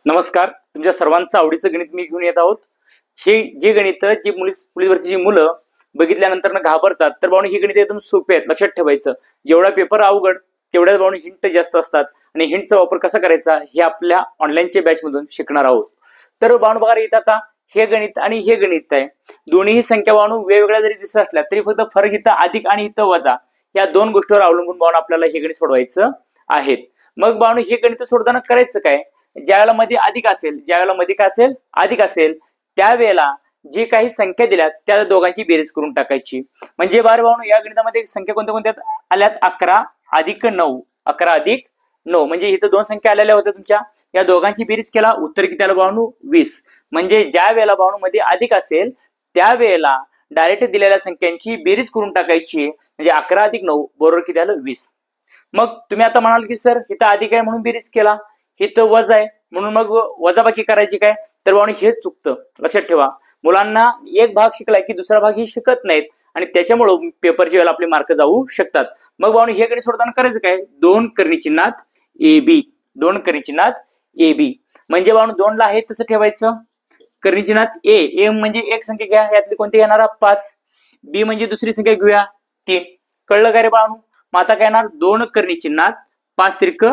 नमस्कार. तुमच्या सर्वांचं आवडीचं गणित मी घेऊन येत आहोत. हे जे गणित जे पोलीस भरतीची मुलं बघितल्यानंतर ना घाबरतात, तर भावनी ही गणित एकदम सोपे आहेत. लक्षात ठेवायचं, जेवढा पेपर अवघड तेवढ्या भावनी हिंट जास्त असतात आणि हिंटचा वापर कसा करायचा हे आपल्या ऑनलाईनच्या बॅच मधून शिकणार आहोत. तर भावना बघा इथं आता हे गणित आणि हे गणित आहे, दोन्ही संख्या भावना वेगवेगळ्या जरी दिसत असल्या तरी फक्त फरक इथं अधिक आणि इथं वजा या दोन गोष्टीवर अवलंबून भावना आपल्याला हे गणित सोडवायचं आहेत. मग भावना हे गणित सोडताना करायचं काय, ज्या वेळेला मध्ये अधिक असेल, ज्या वेळेला मध्ये काय असेल अधिक असेल, त्यावेळेला जे काही संख्या दिल्यात त्या दोघांची बेरीज करून टाकायची. म्हणजे बार भावना या गणितामध्ये संख्या कोणत्या कोणत्या आल्यात, 11 अधिक 9, 11 अधिक 9 म्हणजे इथं दोन संख्या आलेल्या होत्या तुमच्या, या दोघांची बेरीज केला, उत्तर किती आलं भावनो 20. म्हणजे ज्या वेळेला भावनो मध्ये अधिक असेल त्यावेळेला डायरेक्ट दिलेल्या संख्यांची बेरीज करून टाकायची, म्हणजे 11 अधिक 9 बरोबर किती आलं 20. मग तुम्ही आता म्हणाल की सर इथं अधिक आहे म्हणून बेरीज केला, इथं वजा आहे म्हणून मग वजाबाकी करायची काय, तर भावनी हेच चुकतं. लक्षात ठेवा, मुलांना एक भाग शिकलाय की दुसरा भाग ही शिकत नाहीत आणि त्याच्यामुळे पेपरच्या वेळेला आपले मार्क जाऊ शकतात. मग भावनी हे गणित सोडताना करायचं काय, दोन कर्णी चिन्हात ए बी, दोन कर्णी चिन्हात ए बी. म्हणजे भावना दोनला आहे तसं ठेवायचं, कर्णी चिन्हात ए, ए म्हणजे एक संख्या घ्या, यातली कोणती येणार 5, बी म्हणजे दुसरी संख्या घेऊया 3. कळलं का रे भावनो. मग आता काय येणार, दोन कर्णी चिन्हात 5 त्रिक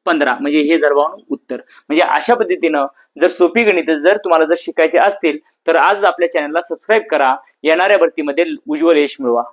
15 म्हणजे हे जर भावनो उत्तर. म्हणजे अशा पद्धतीनं जर सोपी गणित जर तुम्हाला जर शिकायचे असतील तर आज आपल्या चॅनलला सबस्क्राईब करा, येणाऱ्या भरतीमध्ये उज्ज्वल यश मिळवा.